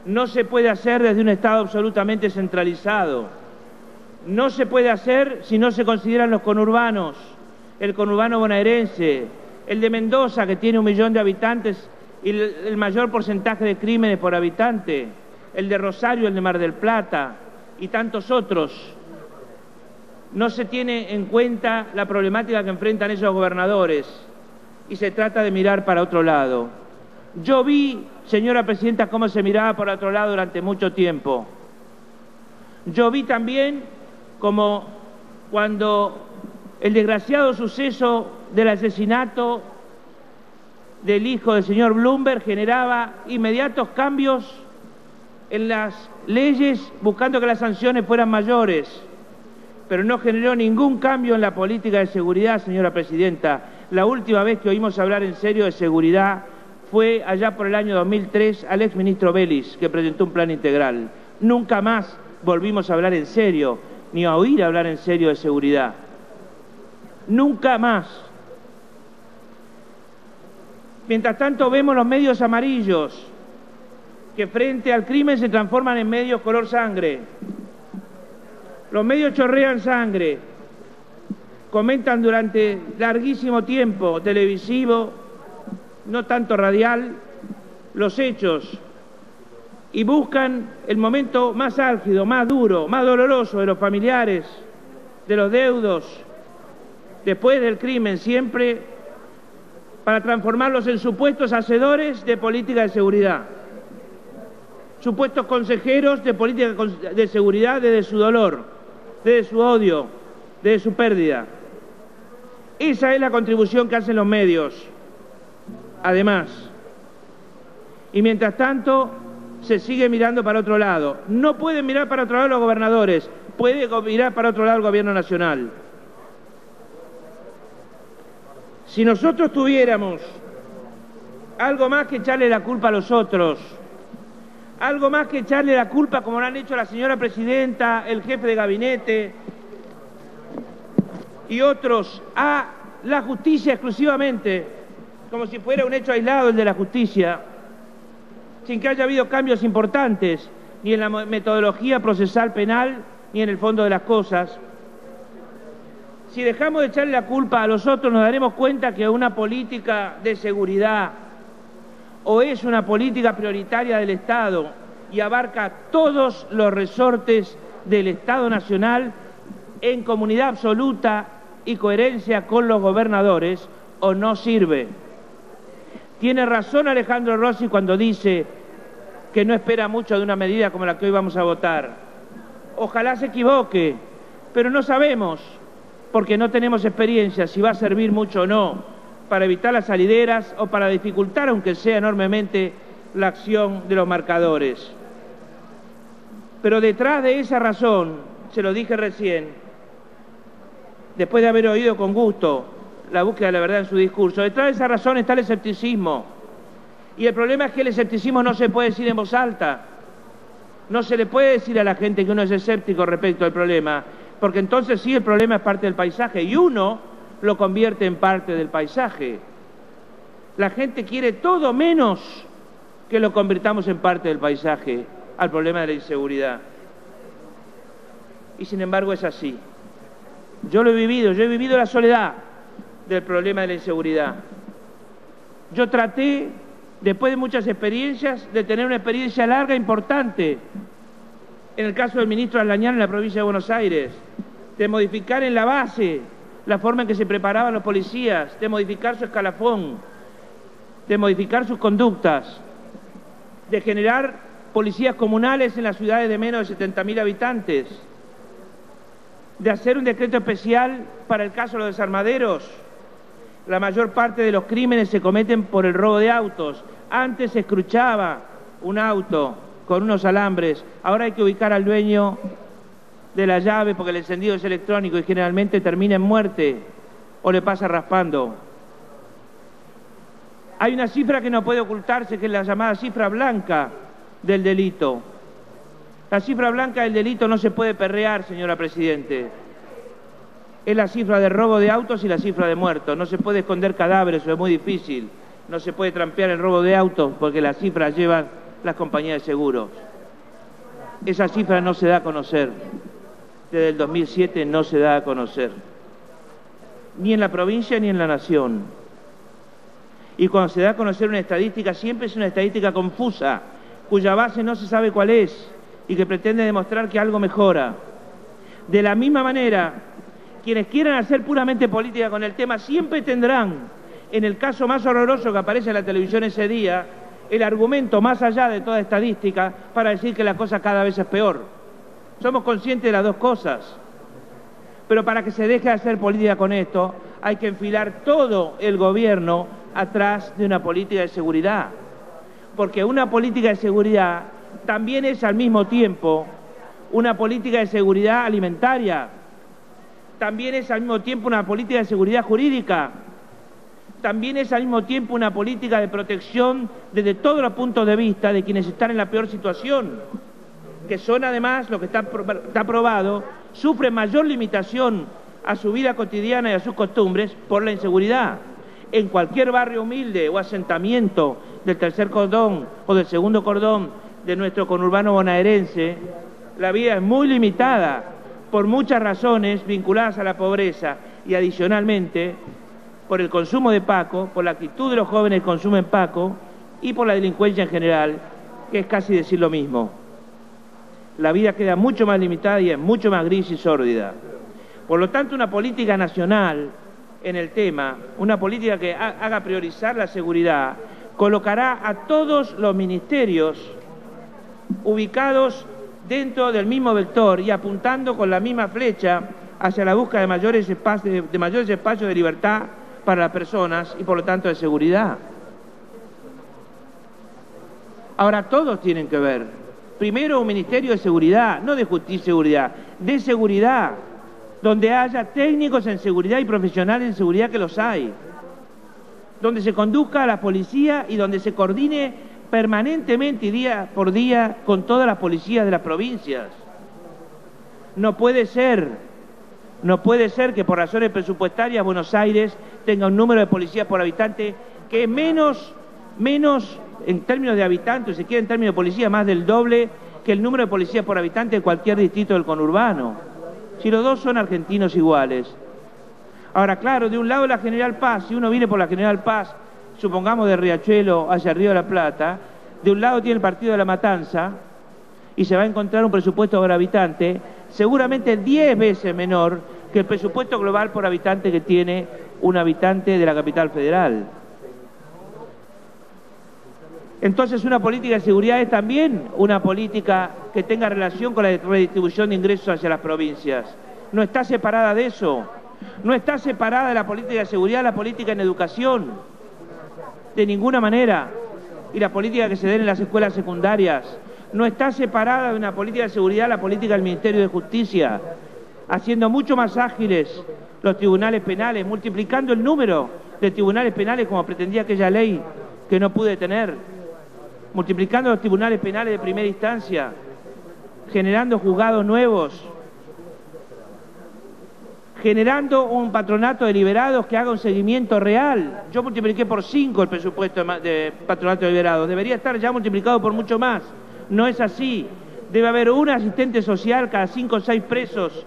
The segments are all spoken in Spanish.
no se puede hacer desde un Estado absolutamente centralizado. No se puede hacer si no se consideran los conurbanos, el conurbano bonaerense, el de Mendoza, que tiene 1 millón de habitantes y el mayor porcentaje de crímenes por habitante, el de Rosario, el de Mar del Plata y tantos otros. No se tiene en cuenta la problemática que enfrentan esos gobernadores y se trata de mirar para otro lado. Yo vi, señora presidenta, cómo se miraba para otro lado durante mucho tiempo. Yo vi también como cuando el desgraciado suceso del asesinato del hijo del señor Bloomberg generaba inmediatos cambios en las leyes buscando que las sanciones fueran mayores, pero no generó ningún cambio en la política de seguridad, señora presidenta. La última vez que oímos hablar en serio de seguridad fue allá por el año 2003 al exministro Vélez, que presentó un plan integral. Nunca más volvimos a hablar en serio, ni a oír hablar en serio de seguridad. Nunca más. Mientras tanto vemos los medios amarillos, que frente al crimen se transforman en medios color sangre. Los medios chorrean sangre, comentan durante larguísimo tiempo, televisivo, no tanto radial, los hechos y buscan el momento más álgido, más duro, más doloroso de los familiares, de los deudos, después del crimen, siempre para transformarlos en supuestos hacedores de política de seguridad, supuestos consejeros de política de seguridad desde su dolor, desde su odio, desde su pérdida. Esa es la contribución que hacen los medios, además. Y mientras tanto, se sigue mirando para otro lado. No pueden mirar para otro lado los gobernadores, puede mirar para otro lado el gobierno nacional. Si nosotros tuviéramos algo más que echarle la culpa a los otros, algo más que echarle la culpa, como lo han hecho la señora presidenta, el jefe de gabinete y otros, a la justicia exclusivamente, como si fuera un hecho aislado el de la justicia, sin que haya habido cambios importantes, ni en la metodología procesal penal, ni en el fondo de las cosas. Si dejamos de echarle la culpa a los otros, nos daremos cuenta que una política de seguridad o es una política prioritaria del Estado y abarca todos los resortes del Estado Nacional en comunidad absoluta y coherencia con los gobernadores, o no sirve. Tiene razón Alejandro Rossi cuando dice que no espera mucho de una medida como la que hoy vamos a votar. Ojalá se equivoque, pero no sabemos, porque no tenemos experiencia si va a servir mucho o no para evitar las salideras o para dificultar, aunque sea enormemente, la acción de los marcadores. Pero detrás de esa razón, se lo dije recién, después de haber oído con gusto la búsqueda de la verdad en su discurso, detrás de esa razón está el escepticismo. Y el problema es que el escepticismo no se puede decir en voz alta. No se le puede decir a la gente que uno es escéptico respecto al problema, porque entonces sí el problema es parte del paisaje y uno lo convierte en parte del paisaje. La gente quiere todo menos que lo convirtamos en parte del paisaje al problema de la inseguridad. Y sin embargo es así. Yo lo he vivido la soledad del problema de la inseguridad. Yo traté, después de muchas experiencias, de tener una experiencia larga e importante, en el caso del ministro Arlañán en la provincia de Buenos Aires, de modificar en la base la forma en que se preparaban los policías, de modificar su escalafón, de modificar sus conductas, de generar policías comunales en las ciudades de menos de 70.000 habitantes, de hacer un decreto especial para el caso de los desarmaderos. La mayor parte de los crímenes se cometen por el robo de autos. Antes se escruchaba un auto con unos alambres, ahora hay que ubicar al dueño de la llave porque el encendido es electrónico y generalmente termina en muerte o le pasa raspando. Hay una cifra que no puede ocultarse, que es la llamada cifra blanca del delito. La cifra blanca del delito no se puede perrear, señora Presidente. Es la cifra de robo de autos y la cifra de muertos. No se puede esconder cadáveres, eso es muy difícil. No se puede trampear el robo de autos porque las cifras llevan las compañías de seguros. Esa cifra no se da a conocer. Desde el 2007 no se da a conocer. Ni en la provincia ni en la nación. Y cuando se da a conocer una estadística, siempre es una estadística confusa, cuya base no se sabe cuál es y que pretende demostrar que algo mejora. De la misma manera, quienes quieran hacer puramente política con el tema siempre tendrán, en el caso más horroroso que aparece en la televisión ese día, el argumento más allá de toda estadística para decir que la cosa cada vez es peor. Somos conscientes de las dos cosas. Pero para que se deje de hacer política con esto, hay que enfilar todo el gobierno atrás de una política de seguridad. Porque una política de seguridad también es al mismo tiempo una política de seguridad alimentaria. También es al mismo tiempo una política de seguridad jurídica. También es al mismo tiempo una política de protección desde todos los puntos de vista de quienes están en la peor situación, que son además, lo que está probado, sufren mayor limitación a su vida cotidiana y a sus costumbres por la inseguridad. En cualquier barrio humilde o asentamiento del tercer cordón o del segundo cordón de nuestro conurbano bonaerense, la vida es muy limitada por muchas razones vinculadas a la pobreza y adicionalmente por el consumo de Paco, por la actitud de los jóvenes que consumen Paco y por la delincuencia en general, que es casi decir lo mismo. La vida queda mucho más limitada y es mucho más gris y sórdida. Por lo tanto, una política nacional en el tema, una política que haga priorizar la seguridad, colocará a todos los ministerios ubicados dentro del mismo vector y apuntando con la misma flecha hacia la búsqueda de mayores espacios de libertad para las personas y por lo tanto de seguridad. Ahora todos tienen que ver. Primero un ministerio de seguridad, no de justicia y seguridad, de seguridad, donde haya técnicos en seguridad y profesionales en seguridad, que los hay, donde se conduzca a la policía y donde se coordine permanentemente y día por día con todas las policías de las provincias. No puede ser que por razones presupuestarias Buenos Aires tenga un número de policías por habitante que es menos en términos de habitantes, si quiere en términos de policía, más del doble que el número de policías por habitante de cualquier distrito del conurbano. Si los dos son argentinos iguales. Ahora, claro, de un lado la General Paz, si uno viene por la General Paz, supongamos de Riachuelo hacia Río de la Plata, de un lado tiene el partido de La Matanza y se va a encontrar un presupuesto por habitante seguramente 10 veces menor que el presupuesto global por habitante que tiene un habitante de la capital federal. Entonces una política de seguridad es también una política que tenga relación con la redistribución de ingresos hacia las provincias. No está separada de eso. No está separada de la política de seguridad la política en educación. De ninguna manera. Y la política que se dé en las escuelas secundarias. No está separada de una política de seguridad la política del Ministerio de Justicia. Haciendo mucho más ágiles los tribunales penales, multiplicando el número de tribunales penales como pretendía aquella ley que no pude tener. Multiplicando los tribunales penales de primera instancia, generando juzgados nuevos, generando un patronato de liberados que haga un seguimiento real. Yo multipliqué por 5 el presupuesto de patronato de liberados, debería estar ya multiplicado por mucho más. No es así. Debe haber un asistente social cada 5 o 6 presos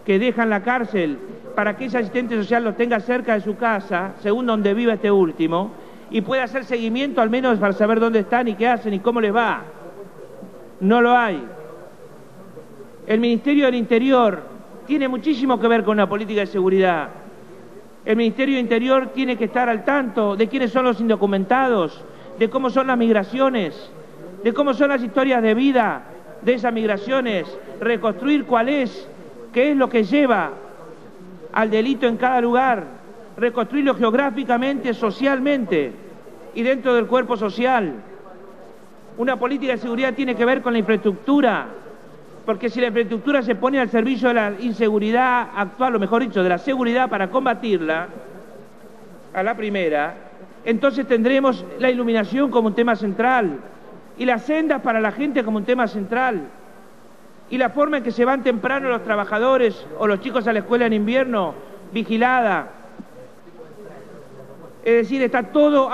que dejan la cárcel para que ese asistente social los tenga cerca de su casa, según donde viva este último, y puede hacer seguimiento al menos para saber dónde están y qué hacen y cómo les va. No lo hay. El Ministerio del Interior tiene muchísimo que ver con la política de seguridad. El Ministerio del Interior tiene que estar al tanto de quiénes son los indocumentados, de cómo son las migraciones, de cómo son las historias de vida de esas migraciones, reconstruir qué es lo que lleva al delito en cada lugar, reconstruirlo geográficamente, socialmente y dentro del cuerpo social. Una política de seguridad tiene que ver con la infraestructura, porque si la infraestructura se pone al servicio de la inseguridad actual, o mejor dicho, de la seguridad para combatirla, a la primera, entonces tendremos la iluminación como un tema central, y las sendas para la gente como un tema central, y la forma en que se van temprano los trabajadores o los chicos a la escuela en invierno, vigilada. Es decir, está todo